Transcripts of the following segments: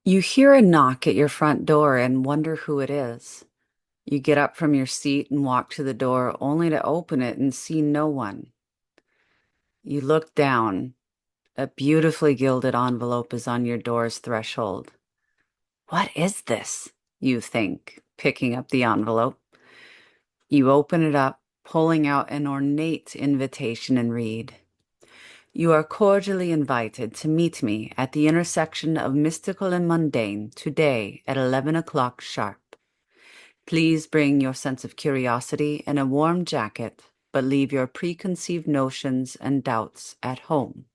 You hear a knock at your front door and wonder who it is. You get up from your seat and walk to the door only to open it and see no one. You look down. A beautifully gilded envelope is on your door's threshold. What is this? You think, picking up the envelope. You open it up, pulling out an ornate invitation and read. You are cordially invited to meet me at the intersection of mystical and mundane today at 11 o'clock sharp. Please bring your sense of curiosity and a warm jacket, but leave your preconceived notions and doubts at home.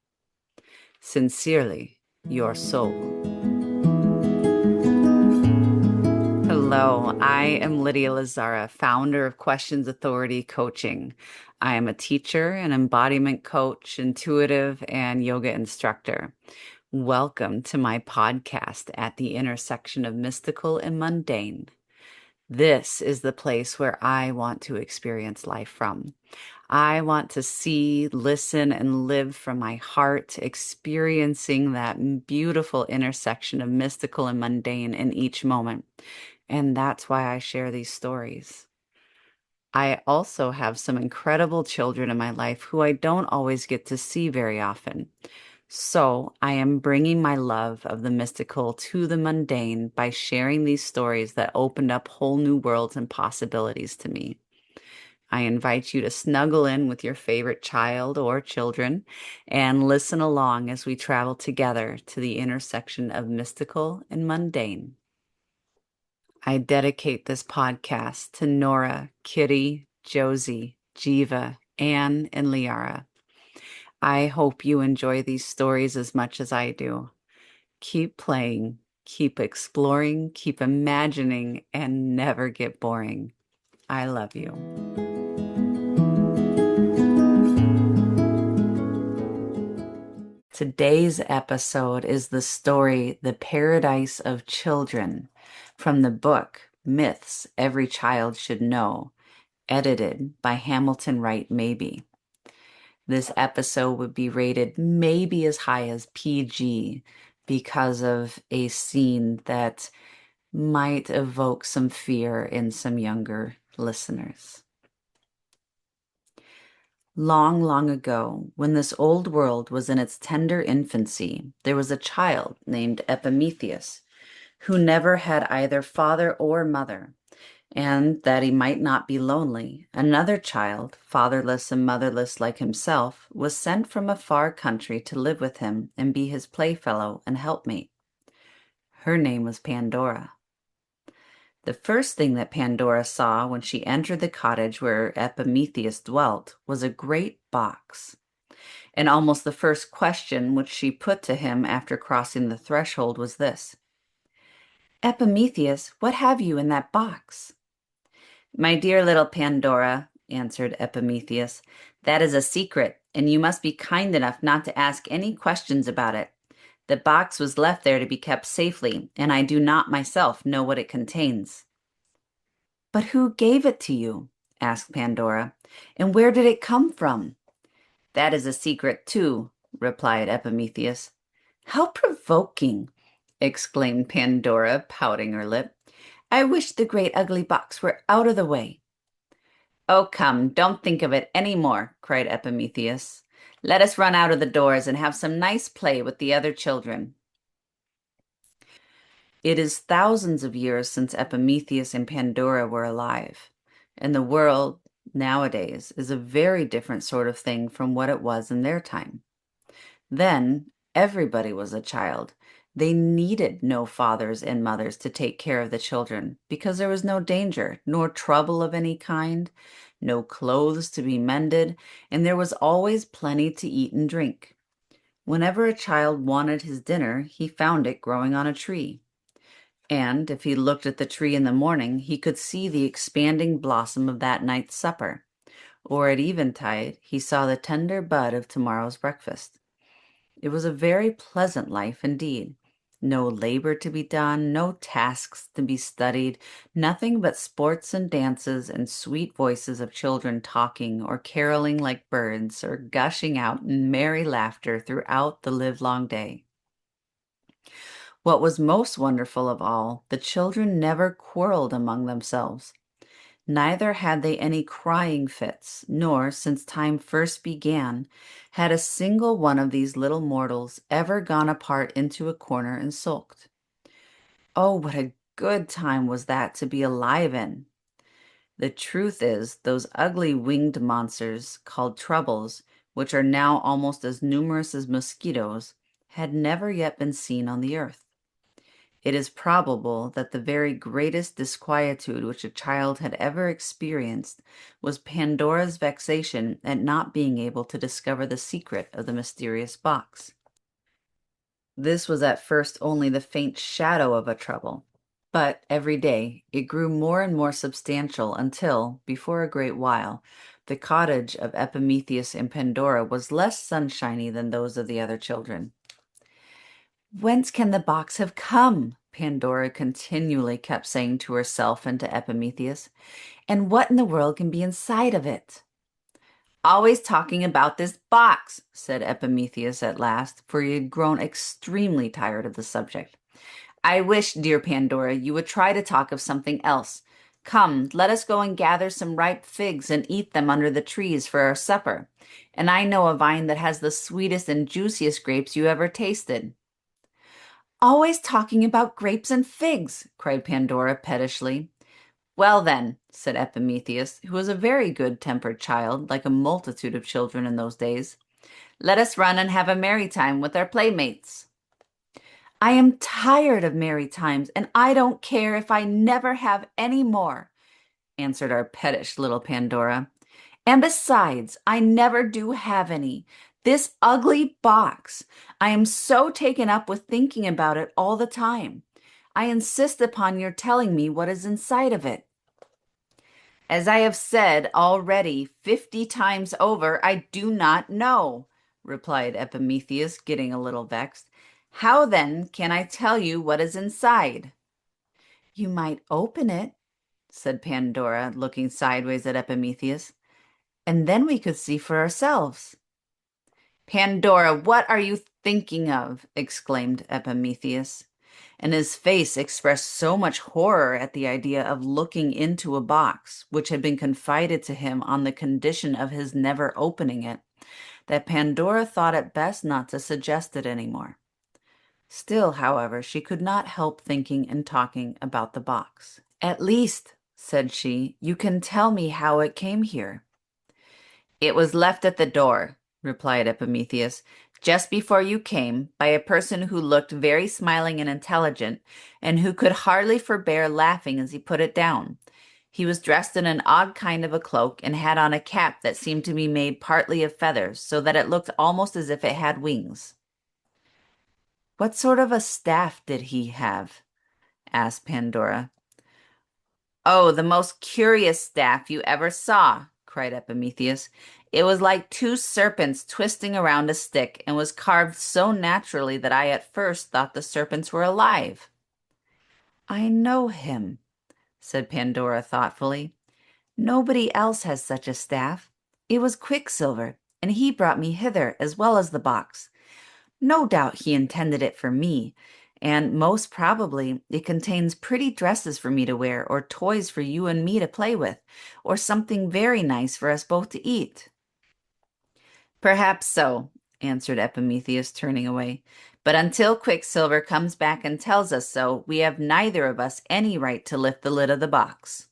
Sincerely, your soul. Hello, I am Lydia Lazara, founder of Questions Authority Coaching. I am a teacher, an embodiment coach, intuitive, and yoga instructor. Welcome to my podcast at the intersection of mystical and mundane. This is the place where I want to experience life from. I want to see, listen, and live from my heart, experiencing that beautiful intersection of mystical and mundane in each moment. And that's why I share these stories. I also have some incredible children in my life who I don't always get to see very often. So I am bringing my love of the mystical to the mundane by sharing these stories that opened up whole new worlds and possibilities to me. I invite you to snuggle in with your favorite child or children and listen along as we travel together to the intersection of mystical and mundane. I dedicate this podcast to Nora, Kitty, Josie, Jiva, Anne, and Liara. I hope you enjoy these stories as much as I do. Keep playing, keep exploring, keep imagining, and never get boring. I love you. Today's episode is the story The Paradise of Children from the book Myths Every Child Should Know, edited by Hamilton Wright Mabie. This episode would be rated maybe as high as PG because of a scene that might evoke some fear in some younger listeners. Long, long ago, when this old world was in its tender infancy, there was a child named Epimetheus who never had either father or mother. And that he might not be lonely, another child, fatherless and motherless like himself, was sent from a far country to live with him and be his playfellow and helpmate. Her name was Pandora. The first thing that Pandora saw when she entered the cottage where Epimetheus dwelt was a great box. And almost the first question which she put to him after crossing the threshold was this: Epimetheus, what have you in that box? My dear little Pandora, answered Epimetheus, that is a secret, and you must be kind enough not to ask any questions about it. The box was left there to be kept safely, and I do not myself know what it contains. But who gave it to you? Asked Pandora, and where did it come from? That is a secret, too, replied Epimetheus. How provoking! Exclaimed Pandora, pouting her lip. I wish the great ugly box were out of the way. Oh, come, don't think of it any more, cried Epimetheus. Let us run out of the doors and have some nice play with the other children. It is thousands of years since Epimetheus and Pandora were alive, and the world nowadays is a very different sort of thing from what it was in their time. Then everybody was a child. They needed no fathers and mothers to take care of the children because there was no danger, nor trouble of any kind, no clothes to be mended, and there was always plenty to eat and drink. Whenever a child wanted his dinner, he found it growing on a tree. And if he looked at the tree in the morning, he could see the expanding blossom of that night's supper. Or at eventide, he saw the tender bud of tomorrow's breakfast. It was a very pleasant life indeed. No labor to be done, no tasks to be studied, nothing but sports and dances and sweet voices of children talking or caroling like birds or gushing out in merry laughter throughout the livelong day. What was most wonderful of all, the children never quarreled among themselves. Neither had they any crying fits, nor, since time first began, had a single one of these little mortals ever gone apart into a corner and sulked. Oh, what a good time was that to be alive in! The truth is, those ugly winged monsters, called troubles, which are now almost as numerous as mosquitoes, had never yet been seen on the earth. It is probable that the very greatest disquietude which a child had ever experienced was Pandora's vexation at not being able to discover the secret of the mysterious box. This was at first only the faint shadow of a trouble, but every day it grew more and more substantial until, before a great while, the cottage of Epimetheus and Pandora was less sunshiny than those of the other children. "Whence can the box have come?" Pandora continually kept saying to herself and to Epimetheus. "And what in the world can be inside of it?" "Always talking about this box," said Epimetheus at last, for he had grown extremely tired of the subject. "I wish, dear Pandora, you would try to talk of something else. Come, let us go and gather some ripe figs and eat them under the trees for our supper. And I know a vine that has the sweetest and juiciest grapes you ever tasted." "Always talking about grapes and figs," cried Pandora pettishly. "Well, then," said Epimetheus, who was a very good-tempered child, like a multitude of children in those days, "let us run and have a merry time with our playmates." "I am tired of merry times, and I don't care if I never have any more," answered our pettish little Pandora. "And besides, I never do have any. This ugly box! I am so taken up with thinking about it all the time. I insist upon your telling me what is inside of it." "As I have said already 50 times over, I do not know," replied Epimetheus, getting a little vexed. "How then can I tell you what is inside?" "You might open it," said Pandora, looking sideways at Epimetheus, "and then we could see for ourselves." "Pandora, what are you thinking of?" exclaimed Epimetheus, and his face expressed so much horror at the idea of looking into a box which had been confided to him on the condition of his never opening it, that Pandora thought it best not to suggest it any more. Still, however, she could not help thinking and talking about the box. "At least," said she, "you can tell me how it came here." "It was left at the door," replied Epimetheus, "just before you came, by a person who looked very smiling and intelligent, and who could hardly forbear laughing as he put it down. He was dressed in an odd kind of a cloak, and had on a cap that seemed to be made partly of feathers, so that it looked almost as if it had wings." "What sort of a staff did he have?" asked Pandora. "Oh, the most curious staff you ever saw," cried Epimetheus. "It was like two serpents twisting around a stick, and was carved so naturally that I at first thought the serpents were alive." "I know him," said Pandora thoughtfully. "Nobody else has such a staff. It was Quicksilver, and he brought me hither as well as the box. No doubt he intended it for me, and most probably it contains pretty dresses for me to wear, or toys for you and me to play with, or something very nice for us both to eat." "Perhaps so," answered Epimetheus, turning away. "But until Quicksilver comes back and tells us so, we have neither of us any right to lift the lid of the box."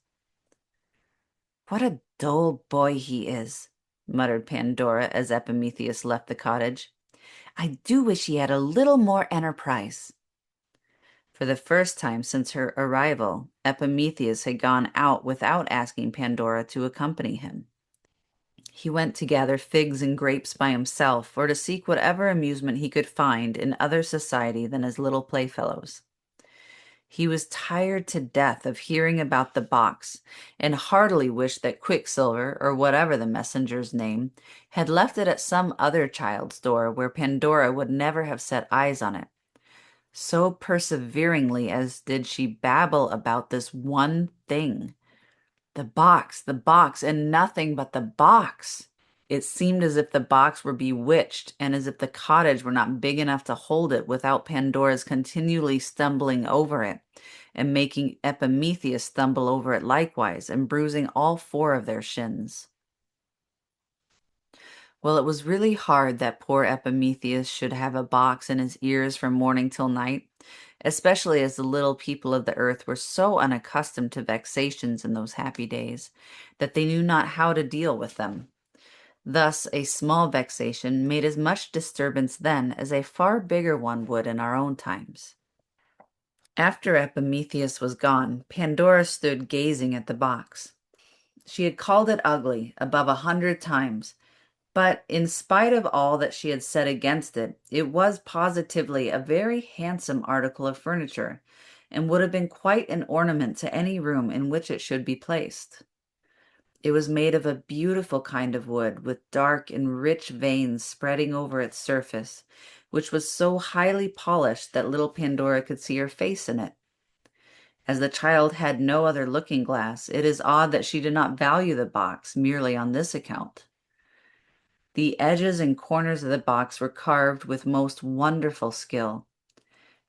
"What a dull boy he is," muttered Pandora as Epimetheus left the cottage. "I do wish he had a little more enterprise." For the first time since her arrival, Epimetheus had gone out without asking Pandora to accompany him. He went to gather figs and grapes by himself, or to seek whatever amusement he could find in other society than his little playfellows. He was tired to death of hearing about the box, and heartily wished that Quicksilver, or whatever the messenger's name, had left it at some other child's door where Pandora would never have set eyes on it. So perseveringly as did she babble about this one thing. The box, and nothing but the box. It seemed as if the box were bewitched and as if the cottage were not big enough to hold it without Pandora's continually stumbling over it and making Epimetheus stumble over it likewise and bruising all four of their shins. Well, it was really hard that poor Epimetheus should have a box in his ears from morning till night, especially as the little people of the earth were so unaccustomed to vexations in those happy days that they knew not how to deal with them. Thus, a small vexation made as much disturbance then as a far bigger one would in our own times. After Epimetheus was gone, Pandora stood gazing at the box. She had called it ugly above 100 times, but in spite of all that she had said against it, it was positively a very handsome article of furniture, and would have been quite an ornament to any room in which it should be placed. It was made of a beautiful kind of wood, with dark and rich veins spreading over its surface, which was so highly polished that little Pandora could see her face in it. As the child had no other looking glass, it is odd that she did not value the box merely on this account. The edges and corners of the box were carved with most wonderful skill.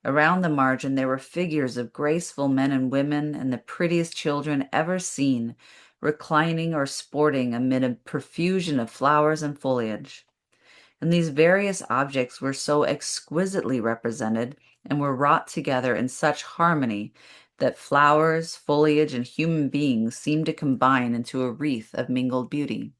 Around the margin there were figures of graceful men and women and the prettiest children ever seen, reclining or sporting amid a profusion of flowers and foliage. And these various objects were so exquisitely represented and were wrought together in such harmony that flowers, foliage, and human beings seemed to combine into a wreath of mingled beauty.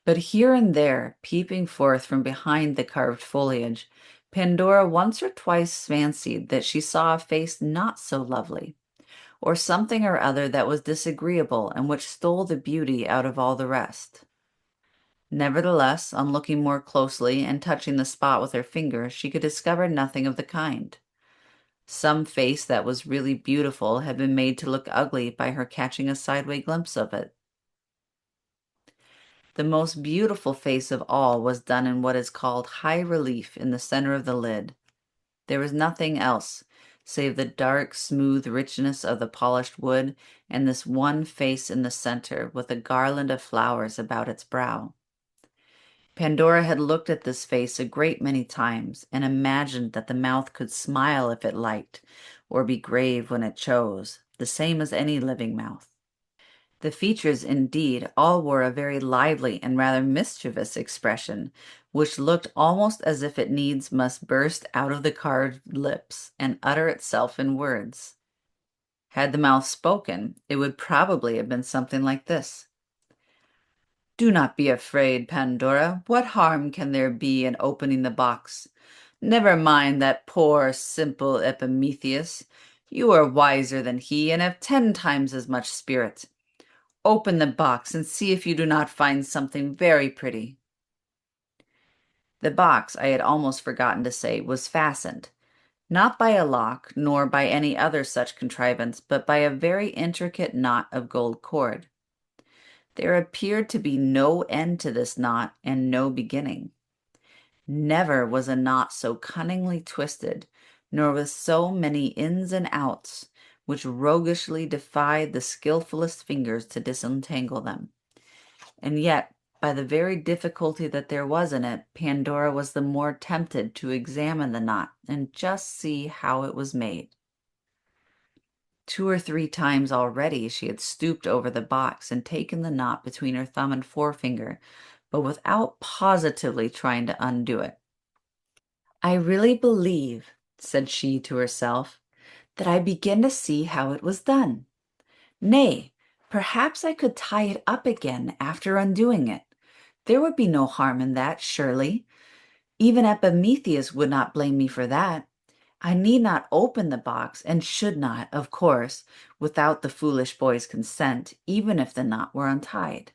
But here and there, peeping forth from behind the carved foliage, Pandora once or twice fancied that she saw a face not so lovely, or something or other that was disagreeable and which stole the beauty out of all the rest. Nevertheless, on looking more closely and touching the spot with her finger, she could discover nothing of the kind. Some face that was really beautiful had been made to look ugly by her catching a sideway glimpse of it. The most beautiful face of all was done in what is called high relief in the center of the lid. There was nothing else save the dark, smooth richness of the polished wood and this one face in the center with a garland of flowers about its brow. Pandora had looked at this face a great many times and imagined that the mouth could smile if it liked, or be grave when it chose, the same as any living mouth. The features, indeed, all wore a very lively and rather mischievous expression, which looked almost as if it needs must burst out of the carved lips and utter itself in words. Had the mouth spoken, it would probably have been something like this. Do not be afraid, Pandora. What harm can there be in opening the box? Never mind that poor, simple Epimetheus. You are wiser than he and have 10 times as much spirit. Open the box and see if you do not find something very pretty. The box, I had almost forgotten to say, was fastened, not by a lock nor by any other such contrivance, but by a very intricate knot of gold cord. There appeared to be no end to this knot and no beginning. Never was a knot so cunningly twisted, nor with so many ins and outs, which roguishly defied the skillfulest fingers to disentangle them. And yet, by the very difficulty that there was in it, Pandora was the more tempted to examine the knot and just see how it was made. 2 or 3 times already she had stooped over the box and taken the knot between her thumb and forefinger, but without positively trying to undo it. I really believe, said she to herself, that I begin to see how it was done. Nay, perhaps I could tie it up again after undoing it. There would be no harm in that, surely. Even Epimetheus would not blame me for that. I need not open the box, and should not, of course, without the foolish boy's consent, even if the knot were untied.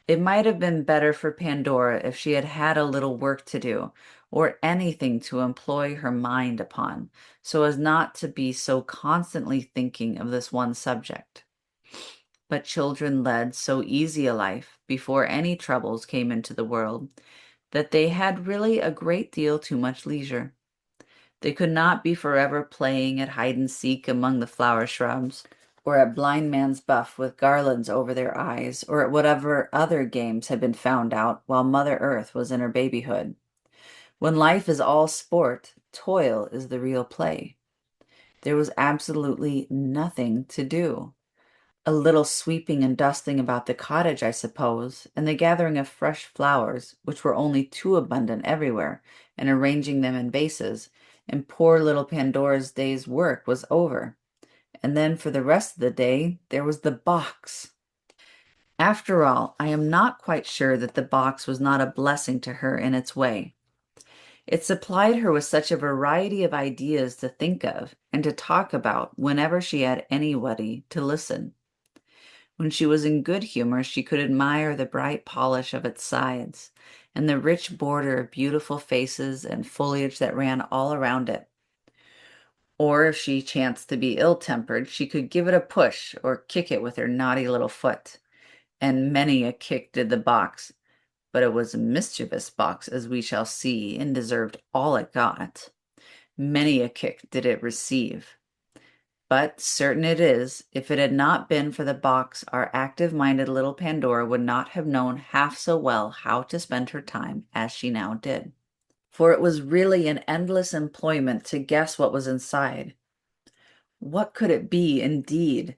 It might have been better for Pandora if she had had a little work to do, or anything to employ her mind upon, so as not to be so constantly thinking of this one subject. But children led so easy a life before any troubles came into the world that they had really a great deal too much leisure. They could not be forever playing at hide and seek among the flower shrubs, or at blind man's buff with garlands over their eyes, or at whatever other games had been found out while Mother Earth was in her babyhood. When life is all sport, toil is the real play. There was absolutely nothing to do. A little sweeping and dusting about the cottage, I suppose, and the gathering of fresh flowers, which were only too abundant everywhere, and arranging them in vases, and poor little Pandora's day's work was over. And then for the rest of the day, there was the box. After all, I am not quite sure that the box was not a blessing to her in its way. It supplied her with such a variety of ideas to think of and to talk about whenever she had anybody to listen. When she was in good humor, she could admire the bright polish of its sides and the rich border of beautiful faces and foliage that ran all around it. Or if she chanced to be ill-tempered, she could give it a push or kick it with her naughty little foot. And many a kick did the box, but it was a mischievous box, as we shall see, and deserved all it got. Many a kick did it receive. But certain it is, if it had not been for the box, our active-minded little Pandora would not have known half so well how to spend her time as she now did. For it was really an endless employment to guess what was inside. What could it be, indeed?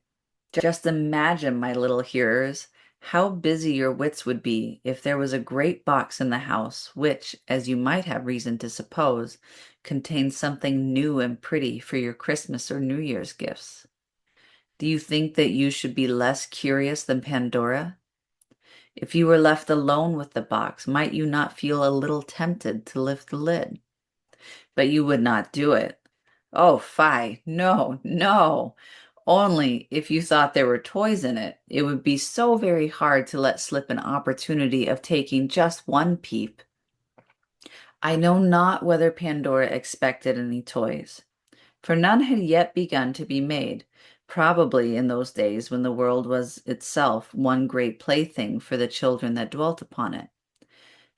Just imagine, my little hearers, how busy your wits would be if there was a great box in the house which, as you might have reason to suppose, contained something new and pretty for your Christmas or New Year's gifts. Do you think that you should be less curious than Pandora? If you were left alone with the box, might you not feel a little tempted to lift the lid? But you would not do it. Oh, fie, no, no. Only if you thought there were toys in it, it would be so very hard to let slip an opportunity of taking just one peep. I know not whether Pandora expected any toys, for none had yet begun to be made, probably in those days when the world was itself one great plaything for the children that dwelt upon it.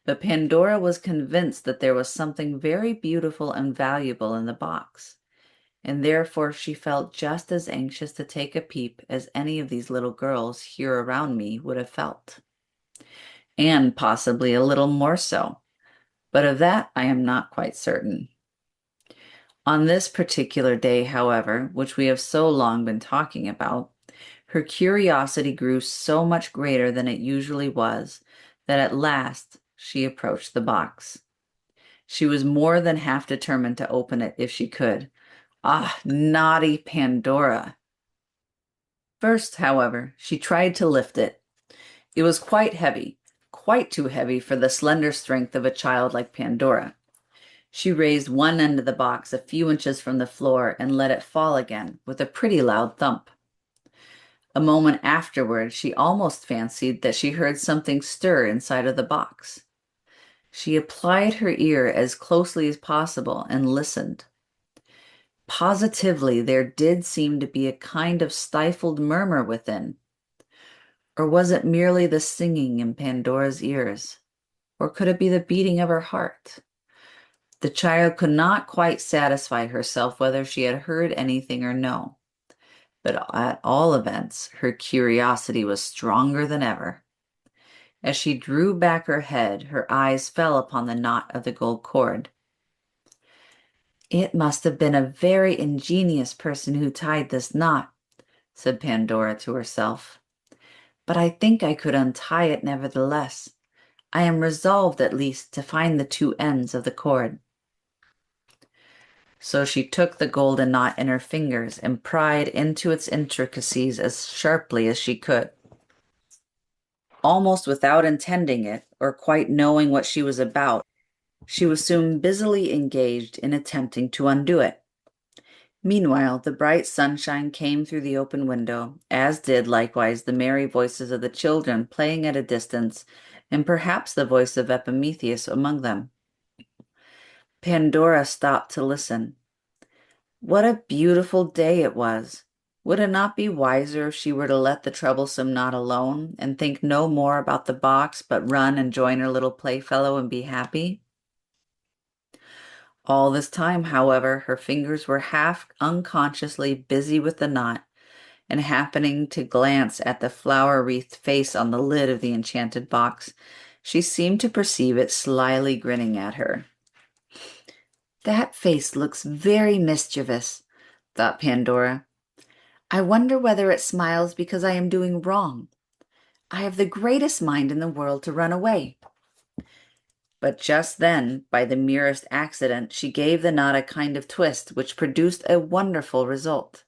But Pandora was convinced that there was something very beautiful and valuable in the box, and therefore she felt just as anxious to take a peep as any of these little girls here around me would have felt, and possibly a little more so, but of that I am not quite certain. On this particular day, however, which we have so long been talking about, her curiosity grew so much greater than it usually was that at last she approached the box. She was more than half determined to open it if she could. Ah, naughty Pandora! First, however, she tried to lift it. It was quite heavy, quite too heavy for the slender strength of a child like Pandora. She raised one end of the box a few inches from the floor and let it fall again with a pretty loud thump. A moment afterward, she almost fancied that she heard something stir inside of the box. She applied her ear as closely as possible and listened. Positively, there did seem to be a kind of stifled murmur within. Or was it merely the singing in Pandora's ears? Or could it be the beating of her heart? The child could not quite satisfy herself whether she had heard anything or no. But at all events, her curiosity was stronger than ever. As she drew back her head, her eyes fell upon the knot of the gold cord. "It must have been a very ingenious person who tied this knot," said Pandora to herself. "But I think I could untie it nevertheless. I am resolved at least to find the two ends of the cord." So she took the golden knot in her fingers and pried into its intricacies as sharply as she could. Almost without intending it, or quite knowing what she was about, she was soon busily engaged in attempting to undo it. Meanwhile, the bright sunshine came through the open window, as did likewise the merry voices of the children playing at a distance, and perhaps the voice of Epimetheus among them. Pandora stopped to listen. What a beautiful day it was! Would it not be wiser if she were to let the troublesome knot alone, and think no more about the box, but run and join her little playfellow and be happy? All this time, however, her fingers were half unconsciously busy with the knot, and happening to glance at the flower-wreathed face on the lid of the enchanted box, she seemed to perceive it slyly grinning at her. That face looks very mischievous, thought Pandora. I wonder whether it smiles because I am doing wrong. I have the greatest mind in the world to run away. But just then, by the merest accident, she gave the knot a kind of twist which produced a wonderful result.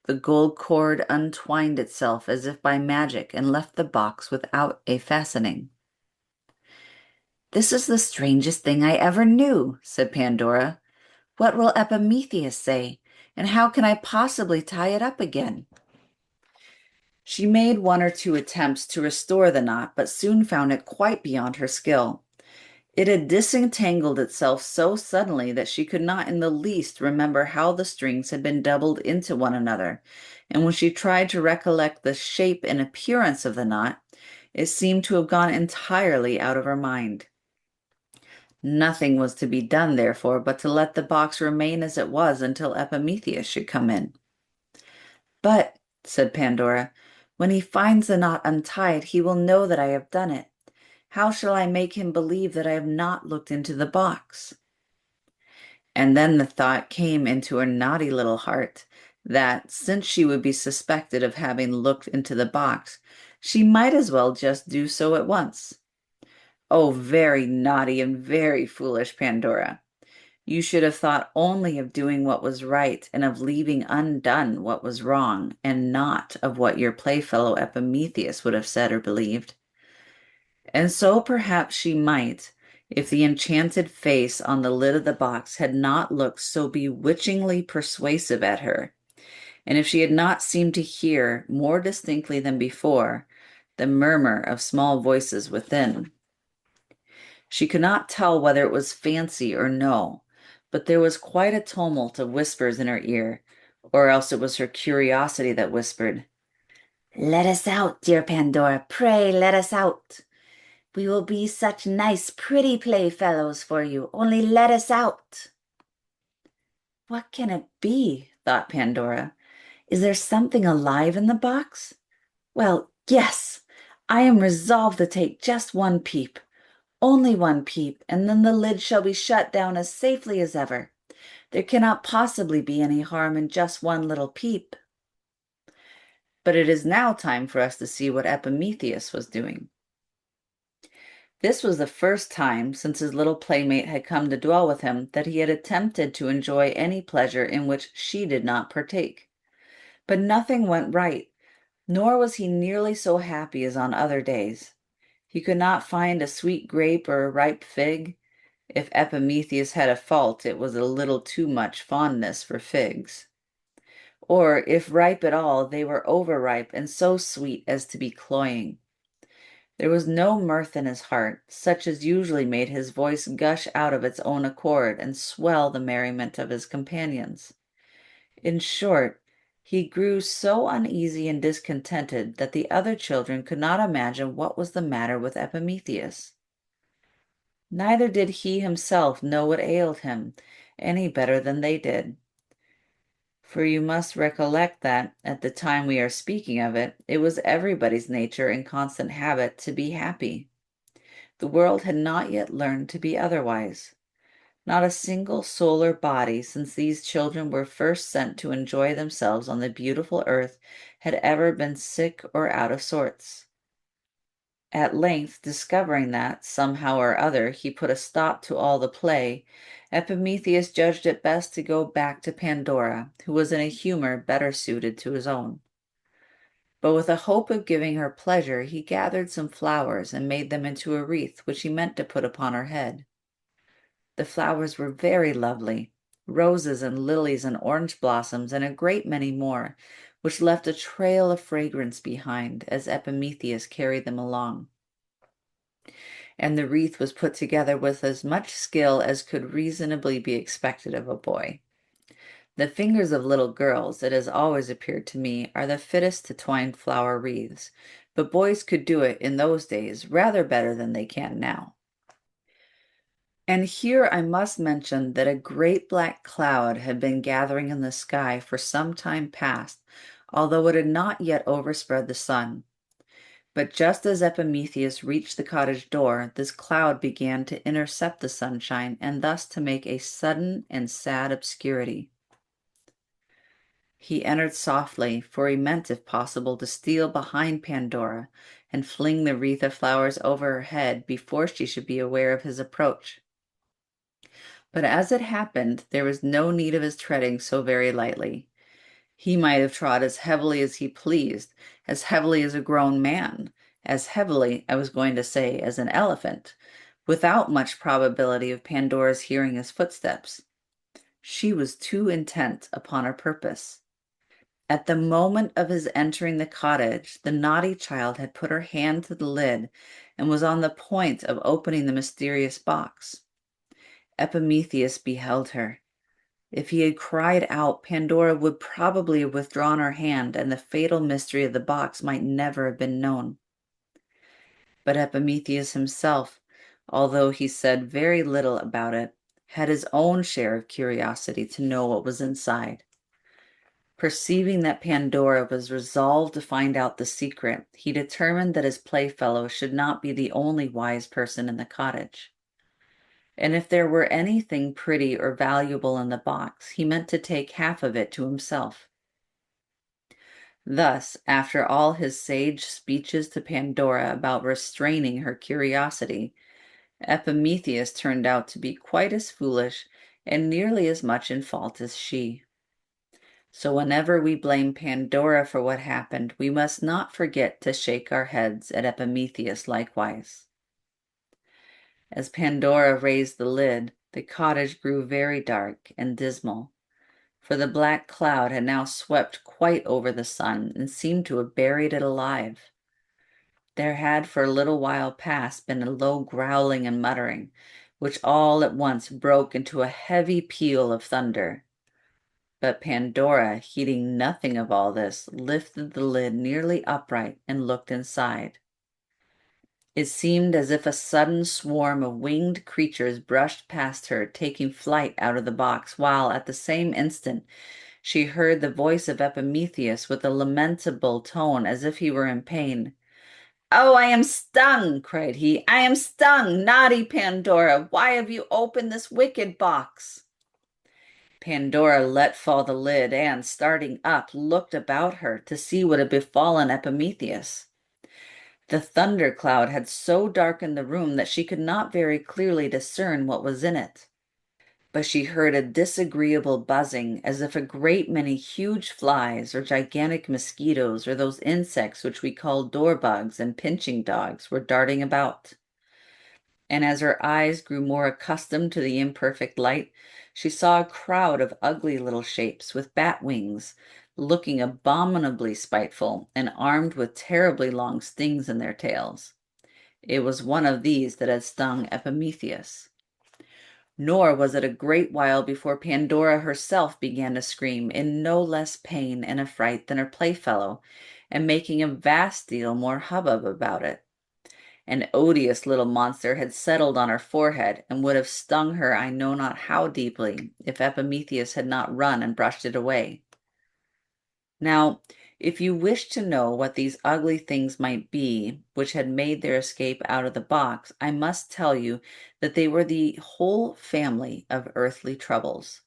The gold cord untwined itself as if by magic and left the box without a fastening. This is the strangest thing I ever knew, said Pandora. What will Epimetheus say, and how can I possibly tie it up again? She made one or two attempts to restore the knot, but soon found it quite beyond her skill. It had disentangled itself so suddenly that she could not in the least remember how the strings had been doubled into one another, and when she tried to recollect the shape and appearance of the knot, it seemed to have gone entirely out of her mind. Nothing was to be done, therefore, but to let the box remain as it was until Epimetheus should come in. But, said Pandora, when he finds the knot untied, he will know that I have done it. How shall I make him believe that I have not looked into the box? And then the thought came into her naughty little heart that, since she would be suspected of having looked into the box, she might as well just do so at once. Oh, very naughty and very foolish Pandora! You should have thought only of doing what was right and of leaving undone what was wrong, and not of what your playfellow Epimetheus would have said or believed. And so perhaps she might, if the enchanted face on the lid of the box had not looked so bewitchingly persuasive at her, and if she had not seemed to hear, more distinctly than before, the murmur of small voices within. She could not tell whether it was fancy or no, but there was quite a tumult of whispers in her ear, or else it was her curiosity that whispered, Let us out, dear Pandora, pray let us out. We will be such nice, pretty playfellows for you, only let us out. What can it be? Thought Pandora. Is there something alive in the box? Well, yes, I am resolved to take just one peep. Only one peep, and then the lid shall be shut down as safely as ever. There cannot possibly be any harm in just one little peep. But it is now time for us to see what Epimetheus was doing. This was the first time since his little playmate had come to dwell with him that he had attempted to enjoy any pleasure in which she did not partake. But nothing went right, nor was he nearly so happy as on other days. He could not find a sweet grape or a ripe fig. If Epimetheus had a fault, it was a little too much fondness for figs. Or, if ripe at all, they were overripe and so sweet as to be cloying. There was no mirth in his heart, such as usually made his voice gush out of its own accord and swell the merriment of his companions. In short, he grew so uneasy and discontented that the other children could not imagine what was the matter with Epimetheus. Neither did he himself know what ailed him any better than they did. For you must recollect that, at the time we are speaking of it, it was everybody's nature and constant habit to be happy. The world had not yet learned to be otherwise. Not a single solar body since these children were first sent to enjoy themselves on the beautiful earth had ever been sick or out of sorts. At length, discovering that, somehow or other, he put a stop to all the play, Epimetheus judged it best to go back to Pandora, who was in a humor better suited to his own. But with a hope of giving her pleasure, he gathered some flowers and made them into a wreath which he meant to put upon her head. The flowers were very lovely, roses and lilies and orange blossoms and a great many more, which left a trail of fragrance behind as Epimetheus carried them along. And the wreath was put together with as much skill as could reasonably be expected of a boy. The fingers of little girls, it has always appeared to me, are the fittest to twine flower wreaths, but boys could do it in those days rather better than they can now. And here I must mention that a great black cloud had been gathering in the sky for some time past although it had not yet overspread the sun. But just as Epimetheus reached the cottage door, this cloud began to intercept the sunshine and thus to make a sudden and sad obscurity. He entered softly, for he meant, if possible, to steal behind Pandora and fling the wreath of flowers over her head before she should be aware of his approach. But as it happened, there was no need of his treading so very lightly. He might have trod as heavily as he pleased, as heavily as a grown man, as heavily, I was going to say, as an elephant, without much probability of Pandora's hearing his footsteps. She was too intent upon her purpose. At the moment of his entering the cottage, the naughty child had put her hand to the lid and was on the point of opening the mysterious box. Epimetheus beheld her. If he had cried out, Pandora would probably have withdrawn her hand, and the fatal mystery of the box might never have been known. But Epimetheus himself, although he said very little about it, had his own share of curiosity to know what was inside. Perceiving that Pandora was resolved to find out the secret, he determined that his playfellow should not be the only wise person in the cottage. And if there were anything pretty or valuable in the box, he meant to take half of it to himself. Thus, after all his sage speeches to Pandora about restraining her curiosity, Epimetheus turned out to be quite as foolish and nearly as much in fault as she. So whenever we blame Pandora for what happened, we must not forget to shake our heads at Epimetheus likewise. As Pandora raised the lid, the cottage grew very dark and dismal, for the black cloud had now swept quite over the sun and seemed to have buried it alive. There had for a little while past been a low growling and muttering, which all at once broke into a heavy peal of thunder. But Pandora, heeding nothing of all this, lifted the lid nearly upright and looked inside. It seemed as if a sudden swarm of winged creatures brushed past her, taking flight out of the box, while at the same instant she heard the voice of Epimetheus with a lamentable tone as if he were in pain. "Oh, I am stung!" cried he. "I am stung! Naughty Pandora, why have you opened this wicked box?" Pandora let fall the lid and, starting up, looked about her to see what had befallen Epimetheus. The thunder cloud had so darkened the room that she could not very clearly discern what was in it. But she heard a disagreeable buzzing, as if a great many huge flies or gigantic mosquitoes or those insects which we call door-bugs and pinching dogs were darting about. And as her eyes grew more accustomed to the imperfect light, she saw a crowd of ugly little shapes with bat wings, looking abominably spiteful and armed with terribly long stings in their tails. It was one of these that had stung Epimetheus. Nor was it a great while before Pandora herself began to scream in no less pain and affright than her playfellow, and making a vast deal more hubbub about it. An odious little monster had settled on her forehead and would have stung her I know not how deeply if Epimetheus had not run and brushed it away. Now, if you wish to know what these ugly things might be which had made their escape out of the box, I must tell you that they were the whole family of earthly troubles.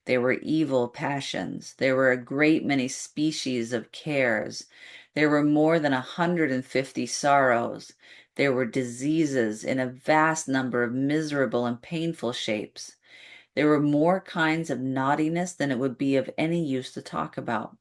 There were evil passions. There were a great many species of cares. There were more than 150 sorrows. There were diseases in a vast number of miserable and painful shapes. There were more kinds of naughtiness than it would be of any use to talk about.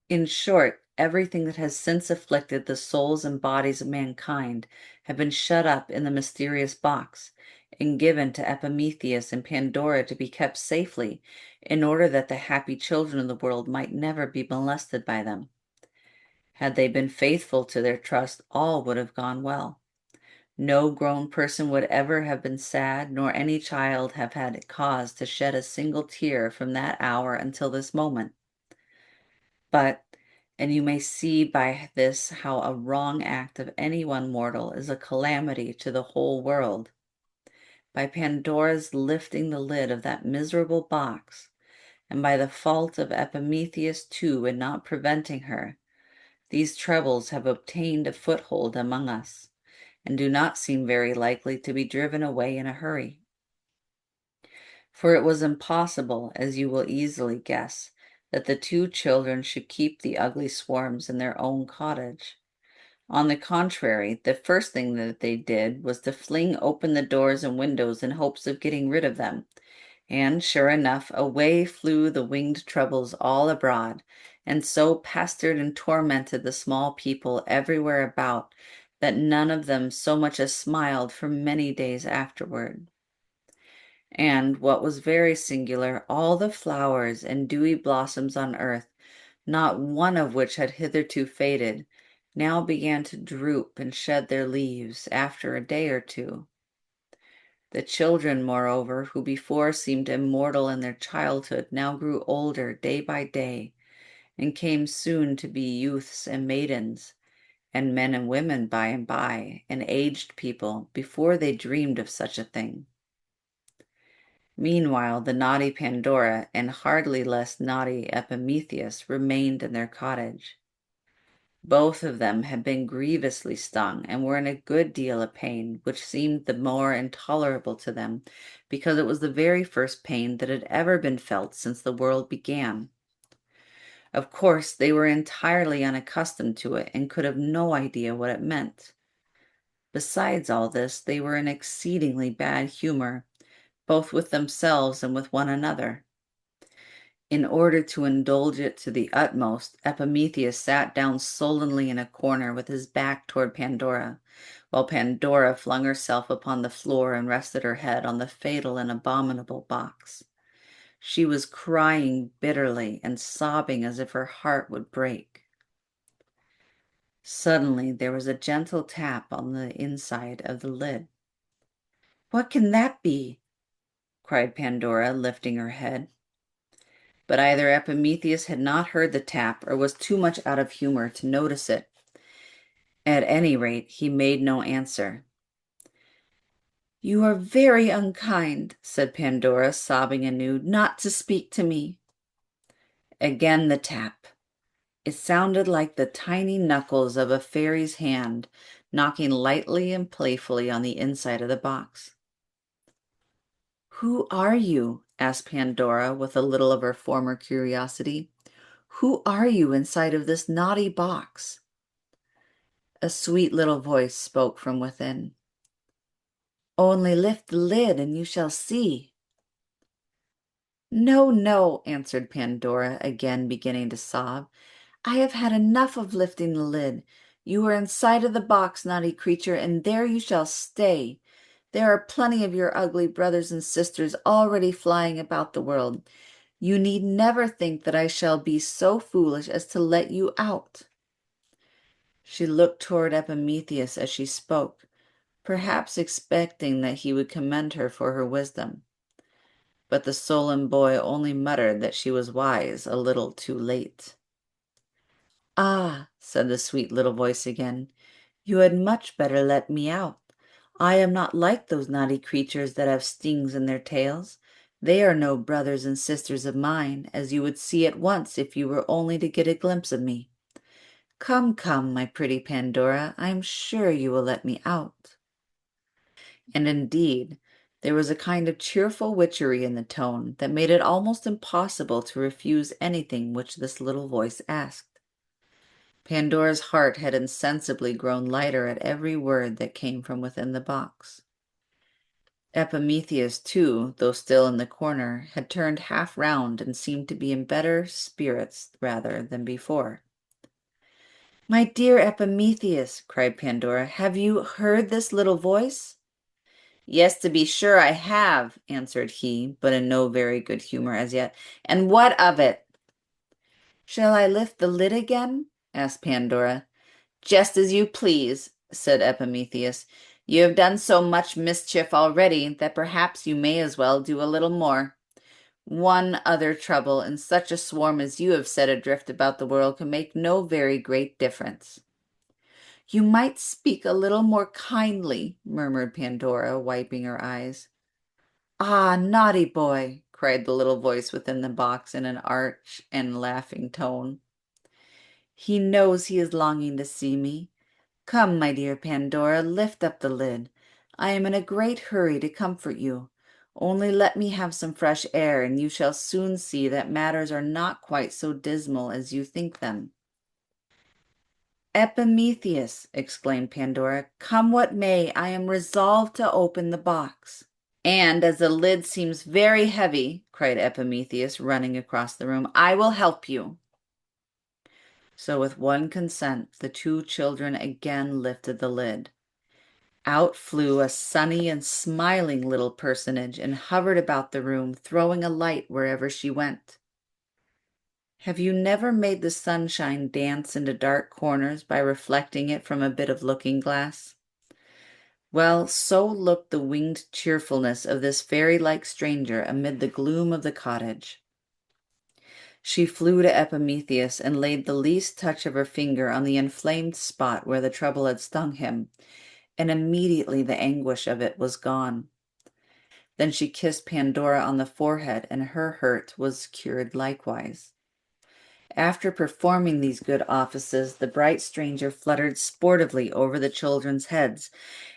In short, everything that has since afflicted the souls and bodies of mankind have been shut up in the mysterious box and given to Epimetheus and Pandora to be kept safely, in order that the happy children of the world might never be molested by them. Had they been faithful to their trust, all would have gone well. No grown person would ever have been sad, nor any child have had cause to shed a single tear from that hour until this moment. But, and you may see by this how a wrong act of any one mortal is a calamity to the whole world. By Pandora's lifting the lid of that miserable box, and by the fault of Epimetheus too in not preventing her, these troubles have obtained a foothold among us, and do not seem very likely to be driven away in a hurry. For it was impossible, as you will easily guess, that the two children should keep the ugly swarms in their own cottage. On the contrary, the first thing that they did was to fling open the doors and windows in hopes of getting rid of them. And sure enough, away flew the winged troubles all abroad, and so pestered and tormented the small people everywhere about that none of them so much as smiled for many days afterward. And what was very singular, all the flowers and dewy blossoms on earth, not one of which had hitherto faded, now began to droop and shed their leaves after a day or two. The children, moreover, who before seemed immortal in their childhood, now grew older day by day, and came soon to be youths and maidens, and men and women by and by, and aged people, before they dreamed of such a thing. Meanwhile, the naughty Pandora and hardly less naughty Epimetheus remained in their cottage. Both of them had been grievously stung and were in a good deal of pain, which seemed the more intolerable to them because it was the very first pain that had ever been felt since the world began. Of course, they were entirely unaccustomed to it and could have no idea what it meant. Besides all this, they were in exceedingly bad humor, both with themselves and with one another. In order to indulge it to the utmost, Epimetheus sat down sullenly in a corner with his back toward Pandora, while Pandora flung herself upon the floor and rested her head on the fatal and abominable box. She was crying bitterly and sobbing as if her heart would break. Suddenly there was a gentle tap on the inside of the lid. "What can that be?" cried Pandora, lifting her head. But either Epimetheus had not heard the tap or was too much out of humor to notice it. At any rate, he made no answer. "You are very unkind," said Pandora, sobbing anew, "not to speak to me." Again the tap. It sounded like the tiny knuckles of a fairy's hand knocking lightly and playfully on the inside of the box. "Who are you?" asked Pandora with a little of her former curiosity. "Who are you inside of this naughty box?" A sweet little voice spoke from within. "Only lift the lid and you shall see." "No, no," answered Pandora, again beginning to sob. "I have had enough of lifting the lid. You are inside of the box, naughty creature, and there you shall stay. There are plenty of your ugly brothers and sisters already flying about the world. You need never think that I shall be so foolish as to let you out." She looked toward Epimetheus as she spoke, perhaps expecting that he would commend her for her wisdom. But the sullen boy only muttered that she was wise a little too late. "Ah," said the sweet little voice again, "you had much better let me out. I am not like those naughty creatures that have stings in their tails. They are no brothers and sisters of mine, as you would see at once if you were only to get a glimpse of me. Come, come, my pretty Pandora, I am sure you will let me out." And indeed, there was a kind of cheerful witchery in the tone that made it almost impossible to refuse anything which this little voice asked. Pandora's heart had insensibly grown lighter at every word that came from within the box. Epimetheus, too, though still in the corner, had turned half round and seemed to be in better spirits rather than before. "My dear Epimetheus," cried Pandora, "have you heard this little voice?" "Yes, to be sure I have," answered he, but in no very good humor as yet. "And what of it?" "Shall I lift the lid again?" asked Pandora. "Just as you please," said Epimetheus. "You have done so much mischief already that perhaps you may as well do a little more. One other trouble in such a swarm as you have set adrift about the world can make no very great difference." "You might speak a little more kindly," murmured Pandora, wiping her eyes. "Ah, naughty boy!" cried the little voice within the box in an arch and laughing tone. He knows he is longing to see me. Come, my dear Pandora, lift up the lid. I am in a great hurry to comfort you. Only let me have some fresh air, and you shall soon see that matters are not quite so dismal as you think them. Epimetheus, exclaimed Pandora, come what may, I am resolved to open the box. And as the lid seems very heavy, cried Epimetheus, running across the room, I will help you. So with one consent, the two children again lifted the lid. Out flew a sunny and smiling little personage and hovered about the room, throwing a light wherever she went. Have you never made the sunshine dance into dark corners by reflecting it from a bit of looking-glass? Well, so looked the winged cheerfulness of this fairy-like stranger amid the gloom of the cottage. She flew to Epimetheus and laid the least touch of her finger on the inflamed spot where the trouble had stung him, and immediately the anguish of it was gone. Then she kissed Pandora on the forehead, and her hurt was cured likewise. After performing these good offices, the bright stranger fluttered sportively over the children's heads,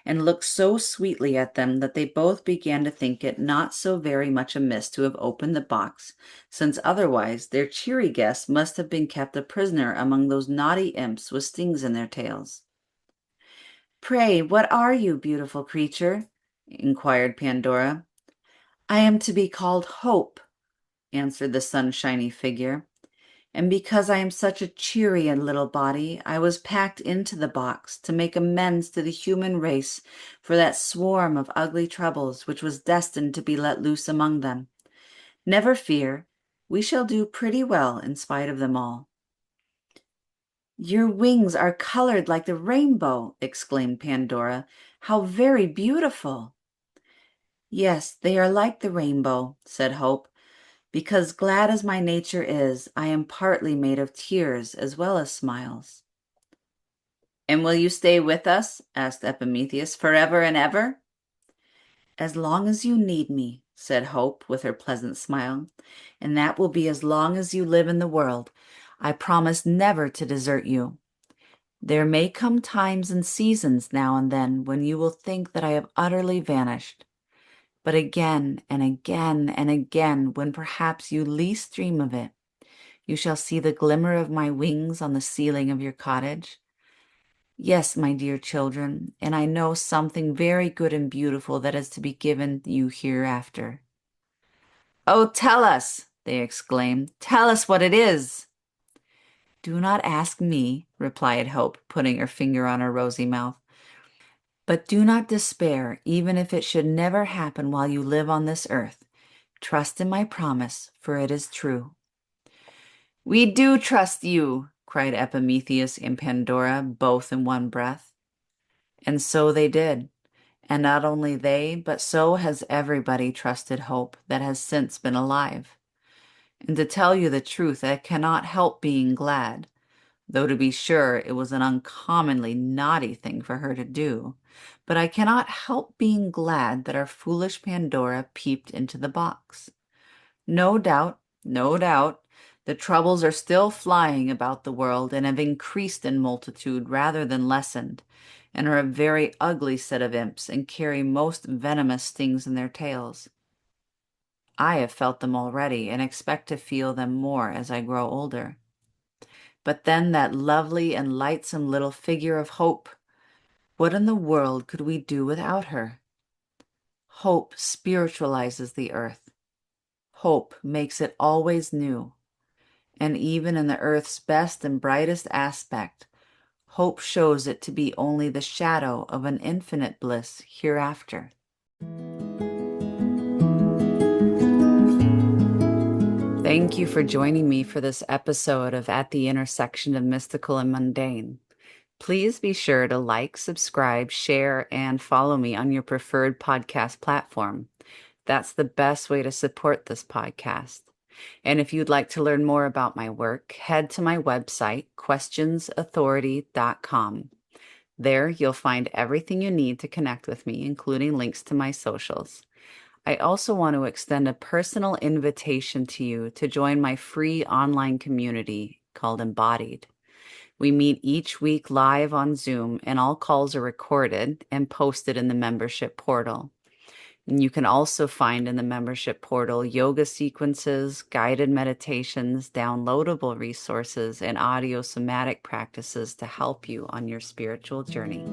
and looked so sweetly at them that they both began to think it not so very much amiss to have opened the box, since otherwise their cheery guest must have been kept a prisoner among those naughty imps with stings in their tails. Pray, what are you, beautiful creature? Inquired Pandora. I am to be called Hope, answered the sunshiny figure. And because I am such a cheery little body, I was packed into the box to make amends to the human race for that swarm of ugly troubles which was destined to be let loose among them. Never fear, we shall do pretty well in spite of them all. Your wings are colored like the rainbow, exclaimed Pandora. How very beautiful! Yes, they are like the rainbow, said Hope. Because glad as my nature is, I am partly made of tears as well as smiles. And will you stay with us, asked Epimetheus, forever and ever? As long as you need me, said Hope with her pleasant smile, and that will be as long as you live in the world. I promise never to desert you. There may come times and seasons now and then when you will think that I have utterly vanished. But again and again and again, when perhaps you least dream of it, you shall see the glimmer of my wings on the ceiling of your cottage. Yes, my dear children, and I know something very good and beautiful that is to be given you hereafter. Oh, tell us, they exclaimed. Tell us what it is. Do not ask me, replied Hope, putting her finger on her rosy mouth. But do not despair, even if it should never happen while you live on this earth. Trust in my promise, for it is true. We do trust you, cried Epimetheus and Pandora, both in one breath. And so they did. And not only they, but so has everybody trusted Hope that has since been alive. And to tell you the truth, I cannot help being glad, though to be sure it was an uncommonly naughty thing for her to do. But I cannot help being glad that our foolish Pandora peeped into the box. No doubt, no doubt, the troubles are still flying about the world and have increased in multitude rather than lessened, and are a very ugly set of imps and carry most venomous stings in their tails. I have felt them already and expect to feel them more as I grow older. But then that lovely and lightsome little figure of Hope. What in the world could we do without her? Hope spiritualizes the earth. Hope makes it always new. And even in the earth's best and brightest aspect, hope shows it to be only the shadow of an infinite bliss hereafter. Thank you for joining me for this episode of At the Intersection of Mystical and Mundane. Please be sure to like, subscribe, share, and follow me on your preferred podcast platform. That's the best way to support this podcast. And if you'd like to learn more about my work, head to my website, questionsauthority.com. There you'll find everything you need to connect with me, including links to my socials. I also want to extend a personal invitation to you to join my free online community called Embodied. We meet each week live on Zoom, and all calls are recorded and posted in the membership portal. And you can also find in the membership portal yoga sequences, guided meditations, downloadable resources, and audio somatic practices to help you on your spiritual journey.